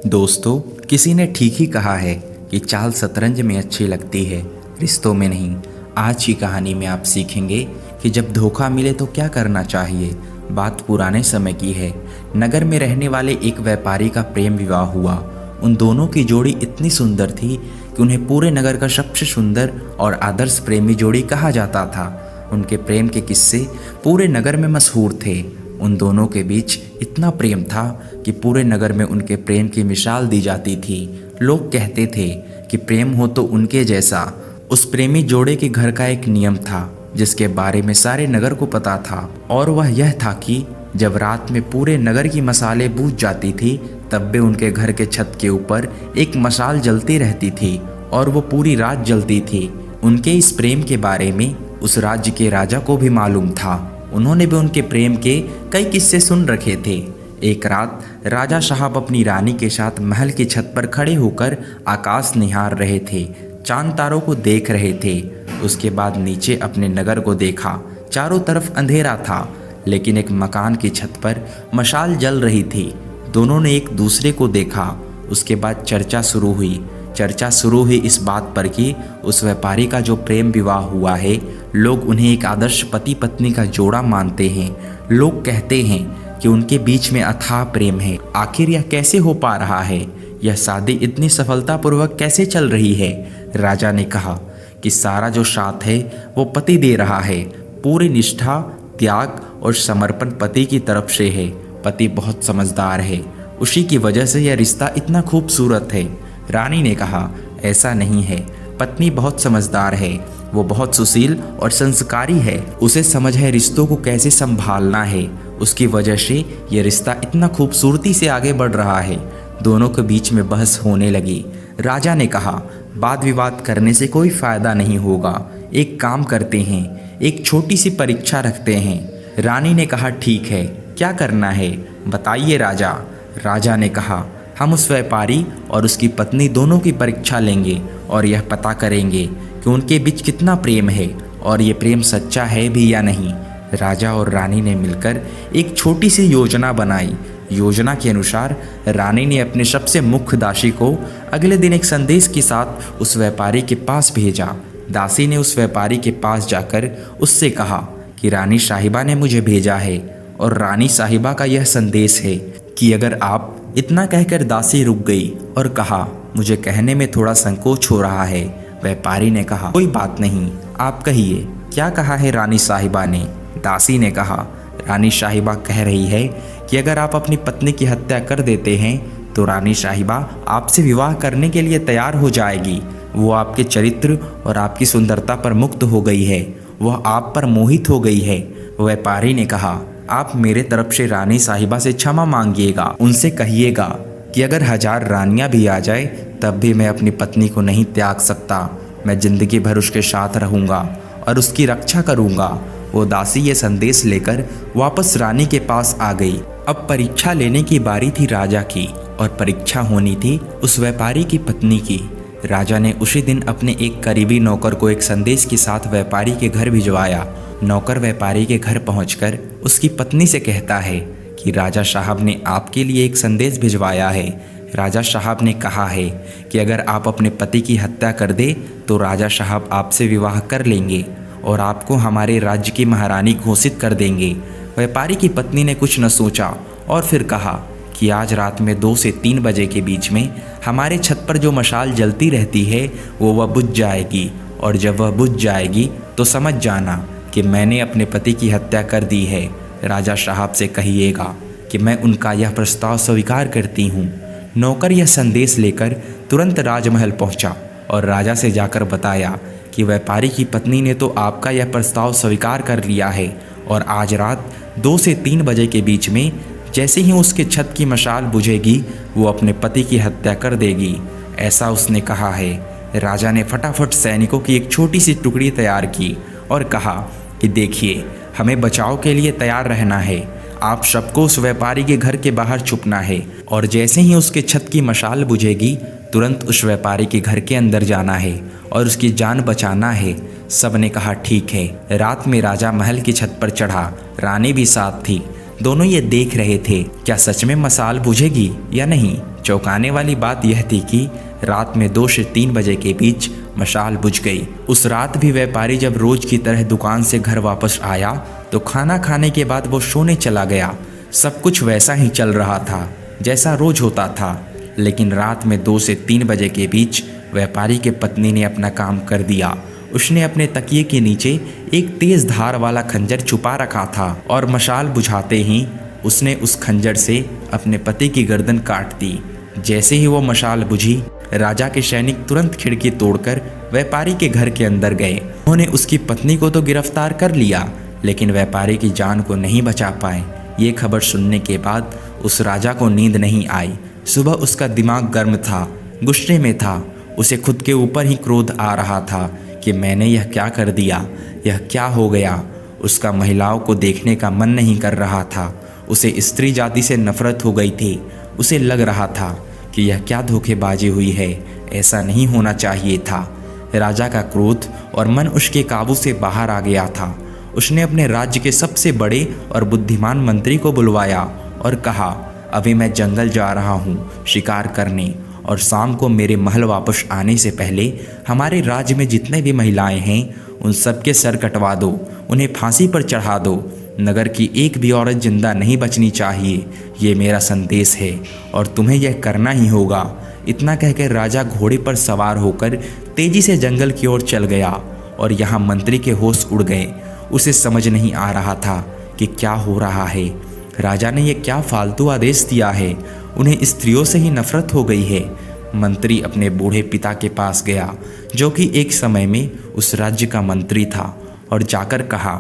दोस्तों, किसी ने ठीक ही कहा है कि चाल शतरंज में अच्छी लगती है, रिश्तों में नहीं। आज की कहानी में आप सीखेंगे कि जब धोखा मिले तो क्या करना चाहिए। बात पुराने समय की है। नगर में रहने वाले एक व्यापारी का प्रेम विवाह हुआ। उन दोनों की जोड़ी इतनी सुंदर थी कि उन्हें पूरे नगर का सबसे सुंदर और आदर्श प्रेमी जोड़ी कहा जाता था। उनके प्रेम के किस्से पूरे नगर में मशहूर थे। उन दोनों के बीच इतना प्रेम था कि पूरे नगर में उनके प्रेम की मिसाल दी जाती थी। लोग कहते थे कि प्रेम हो तो उनके जैसा। उस प्रेमी जोड़े के घर का एक नियम था जिसके बारे में सारे नगर को पता था, और वह यह था कि जब रात में पूरे नगर की मसालें बुझ जाती थी तब भी उनके घर के छत के ऊपर एक मशाल जलती रहती थी और वो पूरी रात जलती थी। उनके इस प्रेम के बारे में उस राज्य के राजा को भी मालूम था। उन्होंने भी उनके प्रेम के कई किस्से सुन रखे थे। एक रात राजा साहब अपनी रानी के साथ महल की छत पर खड़े होकर आकाश निहार रहे थे, चांद तारों को देख रहे थे। उसके बाद नीचे अपने नगर को देखा। चारों तरफ अंधेरा था, लेकिन एक मकान की छत पर मशाल जल रही थी। दोनों ने एक दूसरे को देखा। उसके बाद चर्चा शुरू हुई इस बात पर कि उस व्यापारी का जो प्रेम विवाह हुआ है, लोग उन्हें एक आदर्श पति पत्नी का जोड़ा मानते हैं। लोग कहते हैं कि उनके बीच में अथाह प्रेम है। आखिर यह कैसे हो पा रहा है? यह शादी इतनी सफलतापूर्वक कैसे चल रही है? राजा ने कहा कि सारा जो साथ है वो पति दे रहा है। पूरी निष्ठा, त्याग और समर्पण पति की तरफ से है। पति बहुत समझदार है, उसी की वजह से यह रिश्ता इतना खूबसूरत है। रानी ने कहा, ऐसा नहीं है। पत्नी बहुत समझदार है, वो बहुत सुशील और संस्कारी है। उसे समझ है रिश्तों को कैसे संभालना है। उसकी वजह से ये रिश्ता इतना खूबसूरती से आगे बढ़ रहा है। दोनों के बीच में बहस होने लगी। राजा ने कहा, वाद विवाद करने से कोई फायदा नहीं होगा। एक काम करते हैं, एक छोटी सी परीक्षा रखते हैं। रानी ने कहा, ठीक है, क्या करना है बताइए राजा। राजा ने कहा, हम उस व्यापारी और उसकी पत्नी दोनों की परीक्षा लेंगे और यह पता करेंगे कि उनके बीच कितना प्रेम है और ये प्रेम सच्चा है भी या नहीं। राजा और रानी ने मिलकर एक छोटी सी योजना बनाई। योजना के अनुसार रानी ने अपने सबसे मुख्य दासी को अगले दिन एक संदेश के साथ उस व्यापारी के पास भेजा। दासी ने उस व्यापारी के पास जाकर उससे कहा कि रानी साहिबा ने मुझे भेजा है और रानी साहिबा का यह संदेश है कि अगर आप। इतना कहकर दासी रुक गई और कहा, मुझे कहने में थोड़ा संकोच हो रहा है। व्यापारी ने कहा, कोई बात नहीं, आप कहिए, क्या कहा है रानी साहिबा ने? दासी ने कहा, रानी साहिबा कह रही है कि अगर आप अपनी पत्नी की हत्या कर देते हैं तो रानी साहिबा आपसे विवाह करने के लिए तैयार हो जाएगी। वो आपके चरित्र और आपकी सुंदरता पर मुग्ध हो गई है, वह आप पर मोहित हो गई है। व्यापारी ने कहा, आप मेरे तरफ से रानी साहिबा से क्षमा मांगिएगा। उनसे कहिएगा कि अगर 1000 रानियां भी आ जाए तब भी मैं अपनी पत्नी को नहीं त्याग सकता। मैं जिंदगी भर उसके साथ रहूँगा और उसकी रक्षा करूँगा। वो दासी ये संदेश लेकर वापस रानी के पास आ गई। अब परीक्षा लेने की बारी थी राजा की, और परीक्षा होनी थी उस व्यापारी की पत्नी की। राजा ने उसी दिन अपने एक करीबी नौकर को एक संदेश के साथ व्यापारी के घर भिजवाया। नौकर व्यापारी के घर पहुंचकर उसकी पत्नी से कहता है कि राजा साहब ने आपके लिए एक संदेश भिजवाया है। राजा साहब ने कहा है कि अगर आप अपने पति की हत्या कर दे तो राजा साहब आपसे विवाह कर लेंगे और आपको हमारे राज्य की महारानी घोषित कर देंगे। व्यापारी की पत्नी ने कुछ न सोचा और फिर कहा कि आज रात में 2 से 3 बजे के बीच में हमारे छत पर जो मशाल जलती रहती है वह बुझ जाएगी, और जब वह बुझ जाएगी तो समझ जाना कि मैंने अपने पति की हत्या कर दी है। राजा साहब से कहिएगा कि मैं उनका यह प्रस्ताव स्वीकार करती हूँ। नौकर यह संदेश लेकर तुरंत राजमहल पहुँचा और राजा से जाकर बताया कि व्यापारी की पत्नी ने तो आपका यह प्रस्ताव स्वीकार कर लिया है और आज रात 2 से 3 बजे के बीच में जैसे ही उसके छत की मशाल बुझेगी वो अपने पति की हत्या कर देगी, ऐसा उसने कहा है। राजा ने फटाफट सैनिकों की एक छोटी सी टुकड़ी तैयार की और कहा कि देखिए, हमें बचाव के लिए तैयार रहना है। आप सबको उस व्यापारी के घर के बाहर छुपना है और जैसे ही उसके छत की मशाल बुझेगी तुरंत उस व्यापारी के घर के अंदर जाना है और उसकी जान बचाना है। सब ने कहा, ठीक है। रात में राजा महल की छत पर चढ़ा। रानी भी साथ थी। दोनों ये देख रहे थे क्या सच में मशाल बुझेगी या नहीं। चौंकाने वाली बात यह थी कि रात में 2 से 3 बजे के बीच मशाल बुझ गई। उस रात भी व्यापारी जब रोज की तरह दुकान से घर वापस आया तो खाना खाने के बाद वो सोने चला गया। सब कुछ वैसा ही चल रहा था जैसा रोज होता था। लेकिन रात में 2 से 3 बजे के बीच व्यापारी के पत्नी ने अपना काम कर दिया। उसने अपने तकिए के नीचे एक तेज धार वाला खंजर छुपा रखा था और मशाल बुझाते ही उसने उस खंजर से अपने पति की गर्दन काट दी। जैसे ही वो मशाल बुझी, राजा के सैनिक तुरंत खिड़की तोड़कर व्यापारी के घर के अंदर गए। उन्होंने उसकी पत्नी को तो गिरफ्तार कर लिया, लेकिन व्यापारी की जान को नहीं बचा पाए। ये खबर सुनने के बाद उस राजा को नींद नहीं आई। सुबह उसका दिमाग गर्म था, गुस्से में था। उसे खुद के ऊपर ही क्रोध आ रहा था कि मैंने यह क्या कर दिया, यह क्या हो गया। उसका महिलाओं को देखने का मन नहीं कर रहा था। उसे स्त्री जाति से नफरत हो गई थी। उसे लग रहा था कि यह क्या धोखेबाजी हुई है, ऐसा नहीं होना चाहिए था। राजा का क्रोध और मन उसके काबू से बाहर आ गया था। उसने अपने राज्य के सबसे बड़े और बुद्धिमान मंत्री को बुलवाया और कहा, अभी मैं जंगल जा रहा हूँ शिकार करने, और शाम को मेरे महल वापस आने से पहले हमारे राज्य में जितने भी महिलाएं हैं उन सब के सर कटवा दो, उन्हें फांसी पर चढ़ा दो। नगर की एक भी औरत जिंदा नहीं बचनी चाहिए, ये मेरा संदेश है और तुम्हें यह करना ही होगा। इतना कहकर राजा घोड़े पर सवार होकर तेजी से जंगल की ओर चल गया और यहाँ मंत्री के होश उड़ गए। उसे समझ नहीं आ रहा था कि क्या हो रहा है। राजा ने यह क्या फालतू आदेश दिया है, उन्हें स्त्रियों से ही नफरत हो गई है। मंत्री अपने बूढ़े पिता के पास गया, जो कि एक समय में उस राज्य का मंत्री था, और जाकर कहा,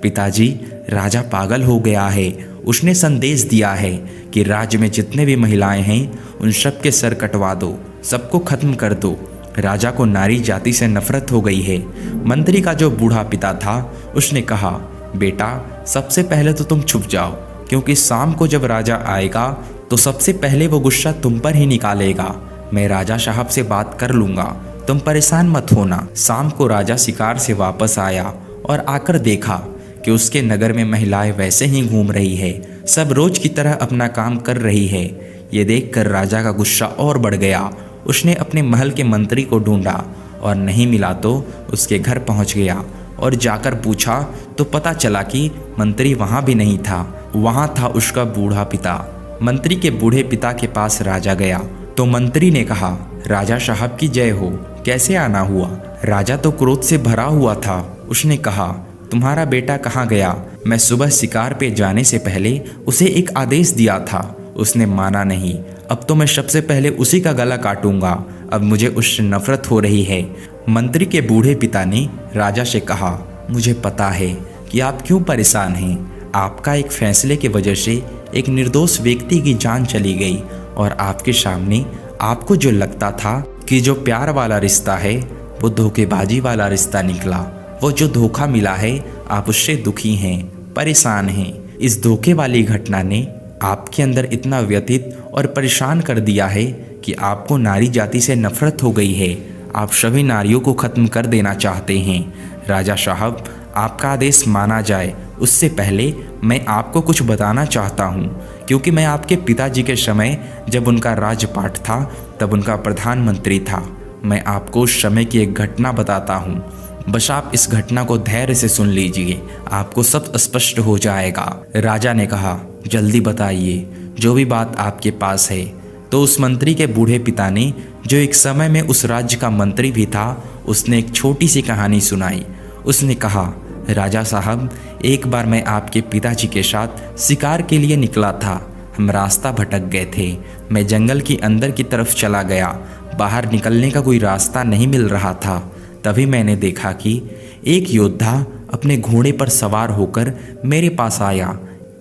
पिताजी, राजा पागल हो गया है। उसने संदेश दिया है कि राज्य में जितने भी महिलाएं हैं उन सब के सर कटवा दो, सबको खत्म कर दो। राजा को नारी जाति से नफरत हो गई है। मंत्री का जो बूढ़ा पिता था उसने कहा, बेटा, सबसे पहले तो तुम छुप जाओ, क्योंकि शाम को जब राजा आएगा तो सबसे पहले वो गुस्सा तुम पर ही निकालेगा। मैं राजा साहब से बात कर लूँगा, तुम परेशान मत होना। शाम को राजा शिकार से वापस आया और आकर देखा कि उसके नगर में महिलाएं वैसे ही घूम रही है, सब रोज की तरह अपना काम कर रही है। ये देखकर राजा का गुस्सा और बढ़ गया। उसने अपने महल के मंत्री को ढूंढा और नहीं मिला तो उसके घर पहुंच गया और जाकर पूछा तो पता चला कि मंत्री वहां भी नहीं था, वहां था उसका बूढ़ा पिता। मंत्री के बूढ़े पिता के पास राजा गया तो मंत्री ने कहा, राजा साहब की जय हो, कैसे आना हुआ। राजा तो क्रोध से भरा हुआ था। उसने कहा, तुम्हारा बेटा कहाँ गया? मैं सुबह शिकार पे जाने से पहले उसे एक आदेश दिया था, उसने माना नहीं। अब तो मैं सबसे पहले उसी का गला काटूंगा। अब मुझे उससे नफरत हो रही है। मंत्री के बूढ़े पिता ने राजा से कहा, मुझे पता है कि आप क्यों परेशान हैं। आपका एक फैसले की वजह से एक निर्दोष व्यक्ति की जान चली गई और आपके सामने आपको जो लगता था कि जो प्यार वाला रिश्ता है वो धोखेबाजी वाला रिश्ता निकला। वो जो धोखा मिला है आप उससे दुखी हैं, परेशान हैं। इस धोखे वाली घटना ने आपके अंदर इतना व्यथित और परेशान कर दिया है कि आपको नारी जाति से नफरत हो गई है। आप सभी नारियों को ख़त्म कर देना चाहते हैं। राजा साहब, आपका आदेश माना जाए उससे पहले मैं आपको कुछ बताना चाहता हूँ, क्योंकि मैं आपके पिताजी के समय जब उनका राजपाट था तब उनका प्रधानमंत्री था। मैं आपको उस समय की एक घटना बताता हूँ, बस आप इस घटना को धैर्य से सुन लीजिए, आपको सब स्पष्ट हो जाएगा। राजा ने कहा, जल्दी बताइए जो भी बात आपके पास है। तो उस मंत्री के बूढ़े पिता ने, जो एक समय में उस राज्य का मंत्री भी था, उसने एक छोटी सी कहानी सुनाई। उसने कहा, राजा साहब, एक बार मैं आपके पिताजी के साथ शिकार के लिए निकला था। हम रास्ता भटक गए थे। मैं जंगल की अंदर की तरफ चला गया। बाहर निकलने का कोई रास्ता नहीं मिल रहा था। तभी मैंने देखा कि एक योद्धा अपने घोड़े पर सवार होकर मेरे पास आया,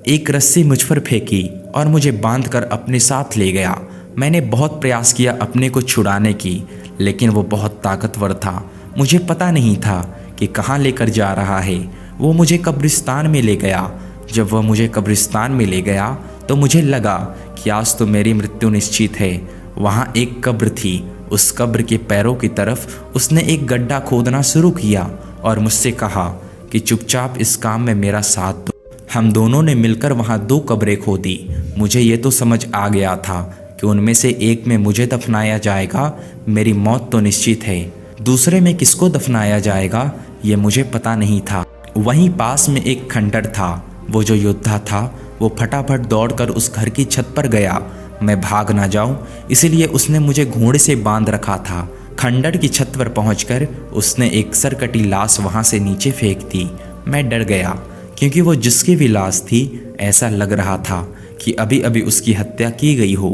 एक रस्सी मुझ पर फेंकी और मुझे बांधकर अपने साथ ले गया। मैंने बहुत प्रयास किया अपने को छुड़ाने की, लेकिन वो बहुत ताकतवर था। मुझे पता नहीं था कि कहाँ लेकर जा रहा है। वो मुझे कब्रिस्तान में ले गया। जब वह मुझे कब्रिस्तान में ले गया तो मुझे लगा कि आज तो मेरी मृत्यु निश्चित है। वहाँ एक कब्र थी। उस कब्र के पैरों की तरफ उसने एक गड्ढा खोदना शुरू किया और मुझसे कहा कि चुपचाप इस काम में मेरा साथ दो। हम दोनों ने मिलकर वहाँ 2 कब्रें खोदी। मुझे ये तो समझ आ गया था कि उनमें से एक में मुझे दफनाया जाएगा, मेरी मौत तो निश्चित है। दूसरे में किसको दफनाया जाएगा ये मुझे पता नहीं था। वहीं पास में एक खंडर था। वो जो योद्धा था वो फटाफट दौड़कर उस घर की छत पर गया। मैं भाग ना जाऊं इसलिए उसने मुझे घोड़े से बांध रखा था। खंडर की छत पर पहुंचकर उसने एक सरकटी लाश वहां से नीचे फेंक दी। मैं डर गया क्योंकि वो जिसकी भी लाश थी ऐसा लग रहा था कि अभी अभी उसकी हत्या की गई हो।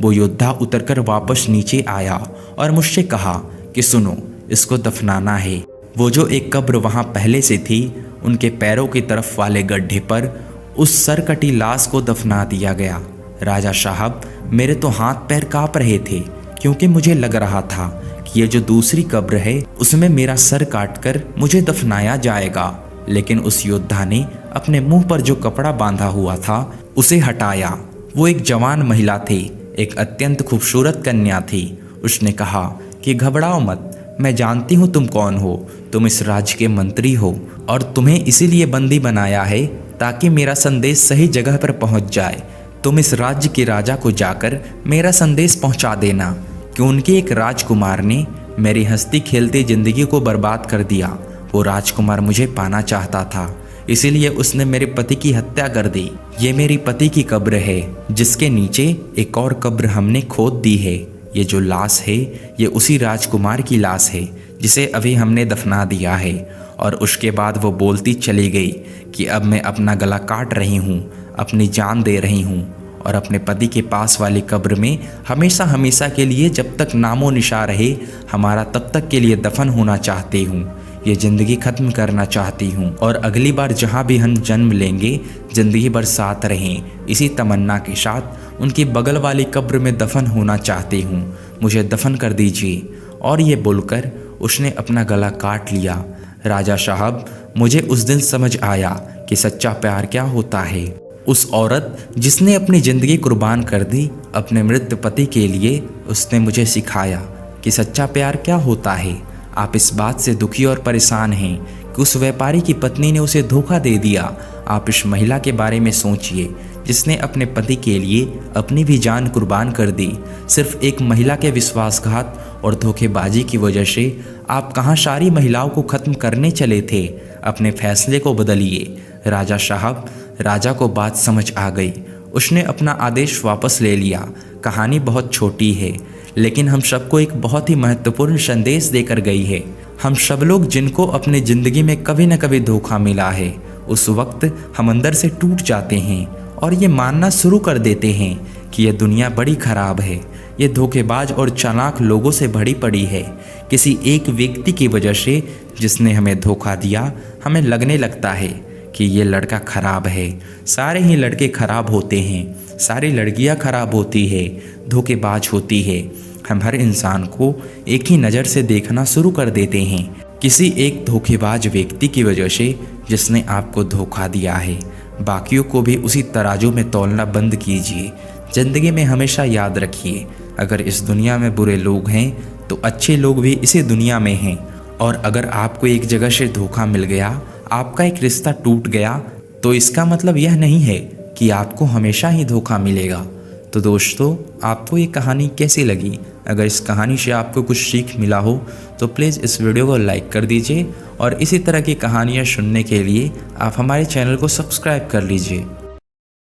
वो योद्धा उतरकर वापस नीचे आया और मुझसे कहा कि सुनो, इसको दफनाना है। वो जो एक कब्र वहाँ पहले से थी उनके पैरों की तरफ वाले गड्ढे पर उस सरकटी लाश को दफना दिया गया। राजा साहब, मेरे तो हाथ पैर कांप रहे थे क्योंकि मुझे लग रहा था कि ये जो दूसरी कब्र है उसमें मेरा सर काटकर मुझे दफनाया जाएगा। लेकिन उस योद्धा ने अपने मुंह पर जो कपड़ा बांधा हुआ था उसे हटाया। वो एक जवान महिला थी, एक अत्यंत खूबसूरत कन्या थी। उसने कहा कि घबराओ मत, मैं जानती हूँ तुम कौन हो। तुम इस राज्य के मंत्री हो और तुम्हें इसीलिए बंदी बनाया है ताकि मेरा संदेश सही जगह पर पहुँच जाए। तुम इस राज्य के राजा को जाकर मेरा संदेश पहुँचा देना कि उनके एक राजकुमार ने मेरी हंसती खेलती जिंदगी को बर्बाद कर दिया। वो राजकुमार मुझे पाना चाहता था, इसीलिए उसने मेरे पति की हत्या कर दी। ये मेरी पति की कब्र है जिसके नीचे एक और कब्र हमने खोद दी है। ये जो लाश है ये उसी राजकुमार की लाश है जिसे अभी हमने दफना दिया है। और उसके बाद वो बोलती चली गई कि अब मैं अपना गला काट रही हूँ, अपनी जान दे रही हूँ और अपने पति के पास वाली कब्र में हमेशा हमेशा के लिए जब तक नामो निशा रहे हमारा तब तक के लिए दफन होना चाहती हूँ। ये ज़िंदगी ख़त्म करना चाहती हूँ और अगली बार जहाँ भी हम जन्म लेंगे ज़िंदगी भर साथ रहें, इसी तमन्ना के साथ उनकी बगल वाली कब्र में दफन होना चाहती हूँ। मुझे दफन कर दीजिए। और ये बोलकर उसने अपना गला काट लिया। राजा साहब, मुझे उस दिन समझ आया कि सच्चा प्यार क्या होता है। उस औरत जिसने अपनी ज़िंदगी कुर्बान कर दी अपने मृत पति के लिए, उसने मुझे सिखाया कि सच्चा प्यार क्या होता है। आप इस बात से दुखी और परेशान हैं कि उस व्यापारी की पत्नी ने उसे धोखा दे दिया। आप इस महिला के बारे में सोचिए जिसने अपने पति के लिए अपनी भी जान कुर्बान कर दी। सिर्फ एक महिला के विश्वासघात और धोखेबाजी की वजह से आप कहाँ सारी महिलाओं को ख़त्म करने चले थे। अपने फैसले को बदलिए। राजा साहब, राजा को बात समझ आ गई। उसने अपना आदेश वापस ले लिया। कहानी बहुत छोटी है लेकिन हम सबको एक बहुत ही महत्वपूर्ण संदेश देकर गई है। हम सब लोग जिनको अपने ज़िंदगी में कभी न कभी धोखा मिला है, उस वक्त हम अंदर से टूट जाते हैं और ये मानना शुरू कर देते हैं कि यह दुनिया बड़ी ख़राब है, ये धोखेबाज और चालाक लोगों से भरी पड़ी है। किसी एक व्यक्ति की वजह से जिसने हमें धोखा दिया, हमें लगने लगता है कि ये लड़का खराब है। सारे ही लड़के खराब होते हैं, सारी लड़कियां खराब होती है, धोखेबाज होती है। हम हर इंसान को एक ही नज़र से देखना शुरू कर देते हैं किसी एक धोखेबाज व्यक्ति की वजह से जिसने आपको धोखा दिया है। बाकियों को भी उसी तराजू में तौलना बंद कीजिए। ज़िंदगी में हमेशा याद रखिए, अगर इस दुनिया में बुरे लोग हैं तो अच्छे लोग भी इसी दुनिया में हैं। और अगर आपको एक जगह से धोखा मिल गया, आपका एक रिश्ता टूट गया, तो इसका मतलब यह नहीं है कि आपको हमेशा ही धोखा मिलेगा। तो दोस्तों, आपको ये कहानी कैसी लगी? अगर इस कहानी से आपको कुछ सीख मिला हो तो प्लीज़ इस वीडियो को लाइक कर दीजिए और इसी तरह की कहानियाँ सुनने के लिए आप हमारे चैनल को सब्सक्राइब कर लीजिए।